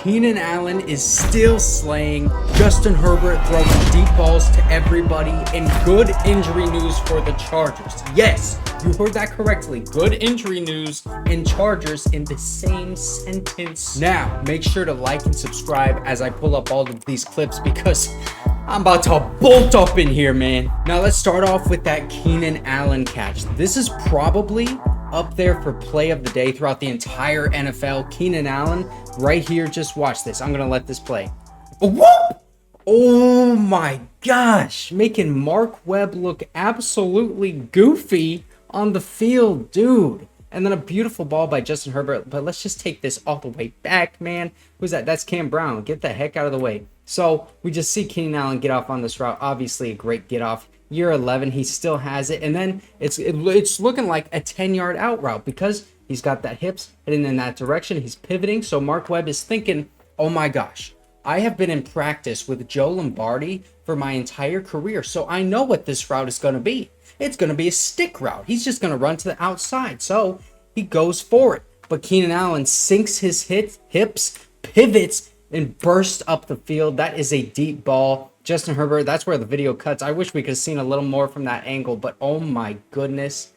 Keenan Allen is still slaying. Justin Herbert throwing deep balls to everybody. And good injury news for the Chargers. Yes, you heard that correctly. Good injury news and Chargers in the same sentence. Now, make sure to like and subscribe as I pull up all of these clips because I'm about to bolt up in here, man. Now, let's start off with that Keenan Allen catch. This is probably up there for play of the day throughout the entire NFL. Keenan Allen right here. Just watch this. I'm going to let this play. Whoop! Oh my gosh. Making Mark Webb look absolutely goofy on the field, dude. And then a beautiful ball by Justin Herbert. But let's just take this all the way back, man. Who's that? That's Cam Brown. Get the heck out of the way. So we just see Keenan Allen get off on this route. Obviously a great get off. Year 11, he still has it. And then it's looking like a 10-yard out route because he's got that hips heading in that direction. He's pivoting. So Mark Webb is thinking, oh my gosh, I have been in practice with Joe Lombardi for my entire career. So I know what this route is going to be. It's going to be a stick route. He's just going to run to the outside. So he goes for it. But Keenan Allen sinks his hips, pivots, and bursts up the field. That is a deep ball. Justin Herbert, that's where the video cuts. I wish we could have seen a little more from that angle, but oh my goodness.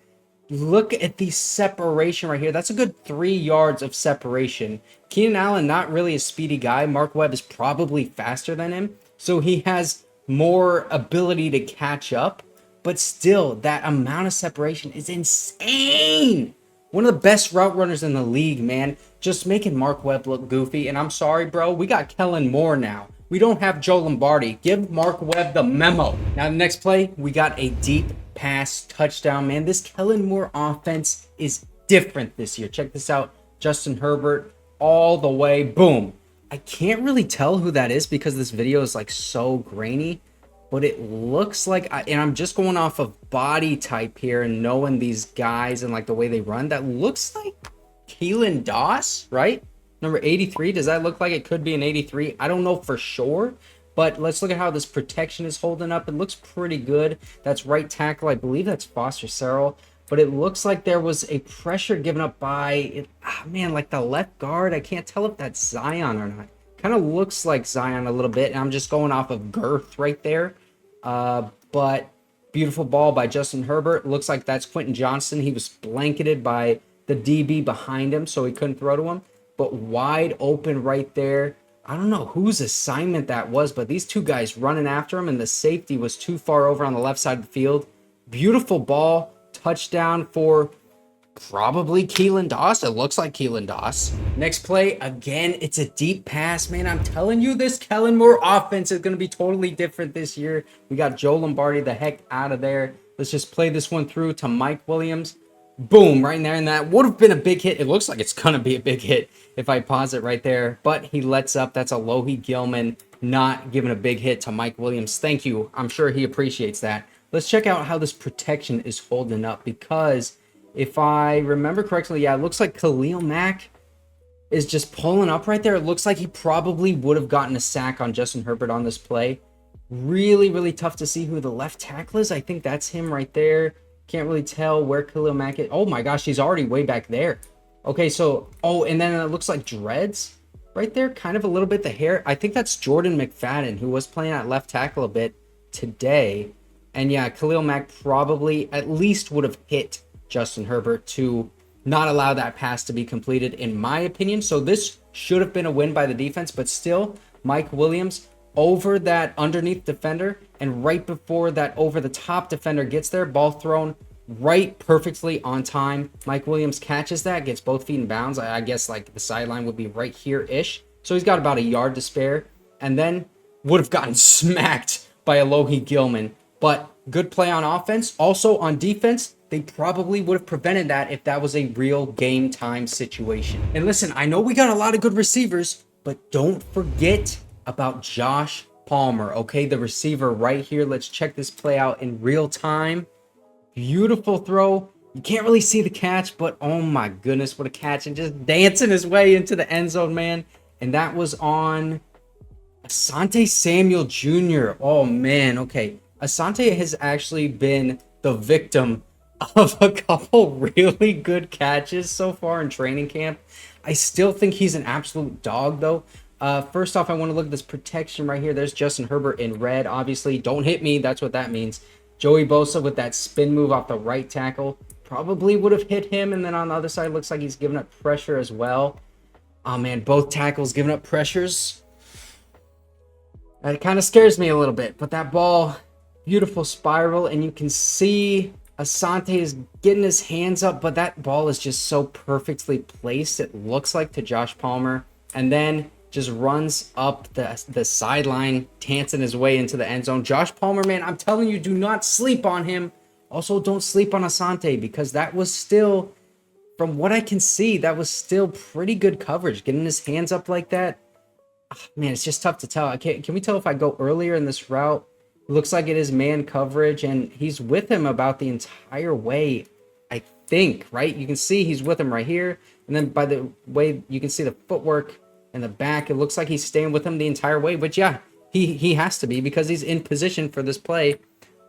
Look at the separation right here. That's a good 3 yards of separation. Keenan Allen, not really a speedy guy. Mark Webb is probably faster than him, so he has more ability to catch up, but still, that amount of separation is insane. One of the best route runners in the league, man. Just making Mark Webb look goofy, and I'm sorry, bro. We got Kellen Moore now. We don't have Joe Lombardi. Give Mark Webb the memo. Now, the next play, we got a deep pass touchdown, man. This Kellen Moore offense is different this year. Check this out. Justin Herbert all the way. Boom. I can't really tell who that is because this video is like so grainy, but it looks like, and I'm just going off of body type here and knowing these guys and like the way they run, that looks like Keelan Doss, right? Number 83, does that look like it could be an 83? I don't know for sure, but let's look at how this protection is holding up. It looks pretty good. That's right tackle. I believe that's Foster Sarrell, but it looks like there was a pressure given up by, like the left guard. I can't tell if that's Zion or not. Kind of looks like Zion a little bit, and I'm just going off of girth right there. But beautiful ball by Justin Herbert. Looks like that's Quentin Johnston. He was blanketed by the DB behind him, so he couldn't throw to him. But wide open right there. I don't know whose assignment that was, but these two guys running after him, and the safety was too far over on the left side of the field. Beautiful ball. Touchdown for probably Keelan Doss. It looks like Keelan Doss. Next play, again, it's a deep pass, man. I'm telling you, this Kellen Moore offense is going to be totally different this year. We got Joe Lombardi the heck out of there. Let's just play this one through to Mike Williams. Boom, right in there, and that would have been a big hit. It looks like it's going to be a big hit if I pause it right there, but he lets up. That's Alohi Gilman not giving a big hit to Mike Williams. Thank you. I'm sure he appreciates that. Let's check out how this protection is holding up because if I remember correctly, yeah, it looks like Khalil Mack is just pulling up right there. It looks like he probably would have gotten a sack on Justin Herbert on this play. Really, really tough to see who the left tackle is. I think that's him right there. Can't really tell where Khalil Mack is. Oh my gosh, he's already way back there. Okay, so, and then it looks like dreads right there. Kind of a little bit the hair. I think that's Jordan McFadden, who was playing at left tackle a bit today. And yeah, Khalil Mack probably at least would have hit Justin Herbert to not allow that pass to be completed, in my opinion. So this should have been a win by the defense, but still, Mike Williams over that underneath defender, and right before that over the top defender gets there, ball thrown right perfectly on time. Mike Williams catches that, gets both feet in bounds. I guess like the sideline would be right here-ish. So he's got about a yard to spare, and then would have gotten smacked by Alohi Gilman. But good play on offense. Also on defense, they probably would have prevented that if that was a real game time situation. And listen, I know we got a lot of good receivers, but don't forget about Josh Palmer, okay? The receiver right here. Let's check this play out in real time. Beautiful throw. You can't really see the catch, but oh my goodness, what a catch. And just dancing his way into the end zone, man. And that was on Asante Samuel Jr. Oh man, okay. Asante has actually been the victim of a couple really good catches so far in training camp. I still think he's an absolute dog, though. First off, I want to look at this protection right here. There's Justin Herbert in red, obviously. Don't hit me. That's what that means. Joey Bosa with that spin move off the right tackle. Probably would have hit him. And then on the other side, looks like he's giving up pressure as well. Oh, man, both tackles giving up pressures. That kind of scares me a little bit. But that ball, beautiful spiral. And you can see Asante is getting his hands up. But that ball is just so perfectly placed, it looks like, to Josh Palmer. And then just runs up the sideline, dancing his way into the end zone. Josh Palmer, man, I'm telling you, do not sleep on him. Also, don't sleep on Asante, because that was still, from what I can see, that was still pretty good coverage. Getting his hands up like that, man, it's just tough to tell. Can we tell if I go earlier in this route? It looks like it is man coverage, and he's with him about the entire way, I think, right? You can see he's with him right here, and then by the way, you can see the footwork in the back, it looks like he's staying with him the entire way. But yeah, he has to be, because he's in position for this play.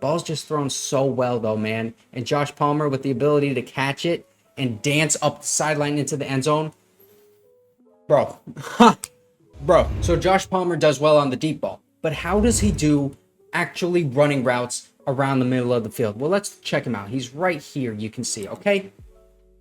Ball's just thrown so well, though, man. And Josh Palmer with the ability to catch it and dance up the sideline into the end zone. Bro. Bro. So Josh Palmer does well on the deep ball. But how does he do actually running routes around the middle of the field? Well, let's check him out. He's right here, you can see, okay?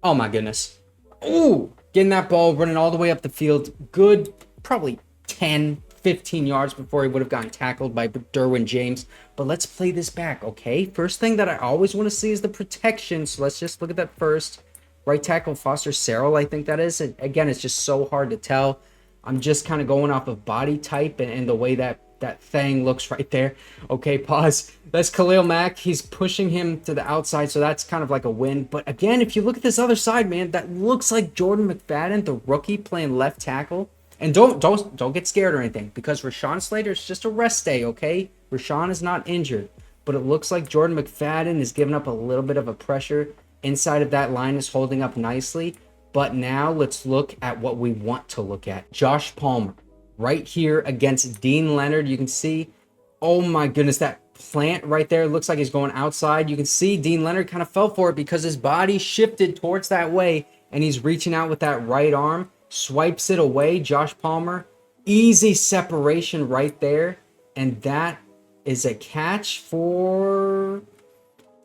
Oh, my goodness. Ooh. Getting that ball, running all the way up the field. Good, probably 10, 15 yards before he would have gotten tackled by Derwin James. But let's play this back, okay? First thing that I always want to see is the protection. So let's just look at that first. Right tackle, Foster Sarrell, I think that is. And again, it's just so hard to tell. I'm just kind of going off of body type and the way that thing looks right there. Okay, pause. That's Khalil Mack. He's pushing him to the outside, so that's kind of like a win. But again, if you look at this other side, man, that looks like Jordan McFadden, the rookie, playing left tackle. And don't get scared or anything, because Rashawn Slater's just a rest day, okay? Rashawn is not injured. But it looks like Jordan McFadden is giving up a little bit of a pressure. Inside of that line is holding up nicely. But now let's look at what we want to look at. Josh Palmer. Right here against Deane Leonard, you can see, oh my goodness, that plant right there looks like he's going outside. You can see Deane Leonard kind of fell for it because his body shifted towards that way, and he's reaching out with that right arm, swipes it away. Josh Palmer, easy separation right there, and that is a catch for,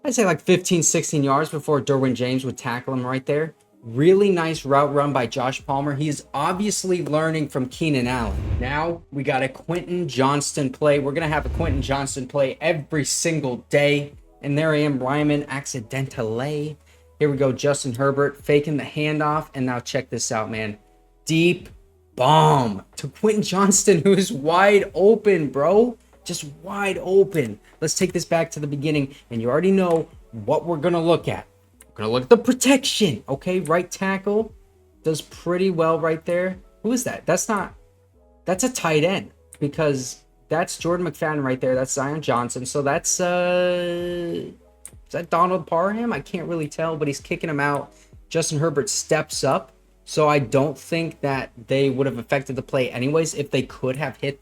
I'd say, like 15, 16 yards before Derwin James would tackle him right there. Really nice route run by Josh Palmer. He is obviously learning from Keenan Allen. Now we got a Quentin Johnston play. We're going to have a Quentin Johnston play every single day. And there I am, Ryman accidentally. Here we go, Justin Herbert faking the handoff. And now check this out, man. Deep bomb to Quentin Johnston, who is wide open, bro. Just wide open. Let's take this back to the beginning. And you already know what we're going to look at. Gonna look at the protection. Okay, right tackle does pretty well right there. Who is that? That's a tight end, because that's Jordan McFadden right there. That's Zion Johnson. So that's is that Donald Parham? I can't really tell, but he's kicking him out. Justin Herbert steps up. So I don't think that they would have affected the play anyways if they could have hit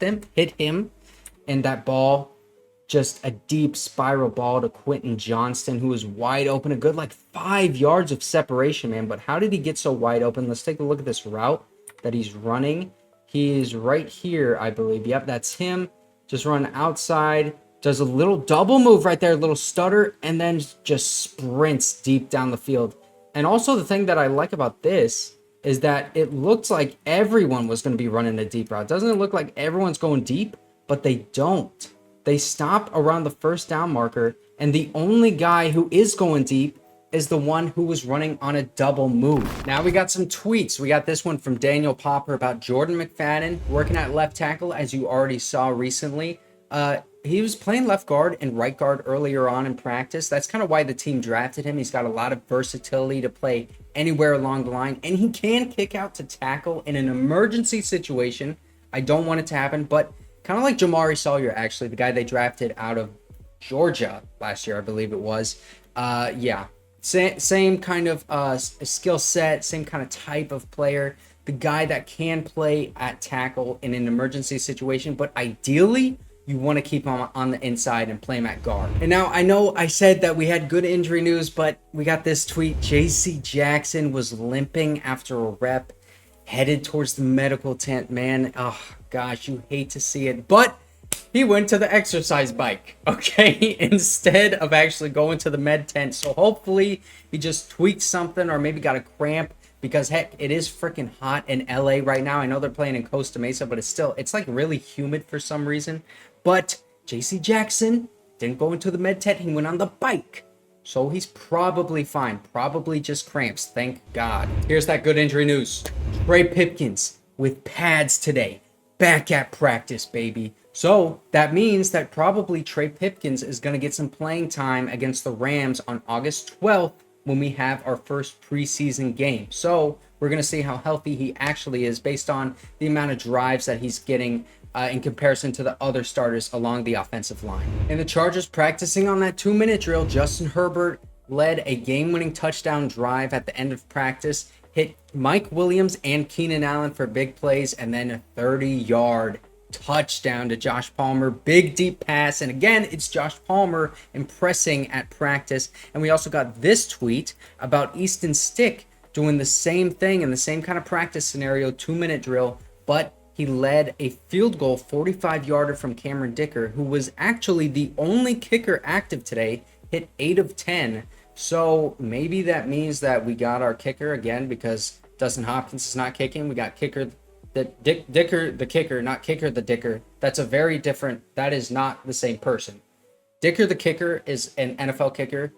him, and that ball, just a deep spiral ball to Quentin Johnston, who is wide open. A good like 5 yards of separation, man. But how did he get so wide open? Let's take a look at this route that he's running. He is right here, I believe. Yep, that's him. Just run outside. Does a little double move right there, a little stutter, and then just sprints deep down the field. And also the thing that I like about this is that it looks like everyone was going to be running a deep route. Doesn't it look like everyone's going deep? But they don't. They stop around the first down marker, and the only guy who is going deep is the one who was running on a double move. Now we got some tweets. We got this one from Daniel Popper about Jordan McFadden working at left tackle, as you already saw recently. He was playing left guard and right guard earlier on in practice. That's kind of why the team drafted him. He's got a lot of versatility to play anywhere along the line, and he can kick out to tackle in an emergency situation. I don't want it to happen, but kind of like Jamari Sawyer, actually, the guy they drafted out of Georgia last year, I believe it was. Yeah, same kind of skill set, same kind of type of player. The guy that can play at tackle in an emergency situation, but ideally, you want to keep him on the inside and play him at guard. And now, I know I said that we had good injury news, but we got this tweet. J.C. Jackson was limping after a rep. headed towards the medical tent, man. Oh, gosh, you hate to see it. But he went to the exercise bike, okay, instead of actually going to the med tent. So hopefully he just tweaked something or maybe got a cramp because, heck, it is freaking hot in LA right now. I know they're playing in Costa Mesa, but it's like really humid for some reason. But JC Jackson didn't go into the med tent. He went on the bike. So he's probably fine. Probably just cramps. Thank God. Here's that good injury news. Trey Pipkins with pads today. Back at practice, baby. So that means that probably Trey Pipkins is going to get some playing time against the Rams on August 12th when we have our first preseason game. So we're going to see how healthy he actually is based on the amount of drives that he's getting in comparison to the other starters along the offensive line. And the Chargers practicing on that 2-minute drill, Justin Herbert led a game-winning touchdown drive at the end of practice, hit Mike Williams and Keenan Allen for big plays, and then a 30-yard touchdown to Josh Palmer. Big deep pass, and again, it's Josh Palmer impressing at practice. And we also got this tweet about Easton Stick doing the same thing in the same kind of practice scenario, 2-minute drill, but he led a field goal 45-yarder from Cameron Dicker, who was actually the only kicker active today, hit 8 of 10. So maybe that means that we got our kicker again because Dustin Hopkins is not kicking. We got kicker Dicker the kicker, not kicker the Dicker. That's a very different, that is not the same person. Dicker the kicker is an NFL kicker.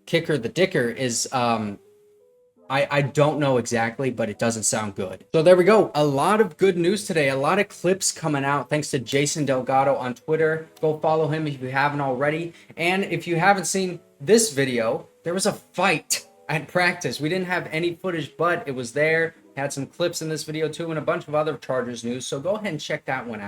Kicker the Dicker is I don't know exactly, but it doesn't sound good. So there we go. A lot of good news today. A lot of clips coming out thanks to Jason Delgado on Twitter. Go follow him if you haven't already. And if you haven't seen this video, there was a fight at practice. We didn't have any footage, but it was there. Had some clips in this video too and a bunch of other Chargers news. So go ahead and check that one out.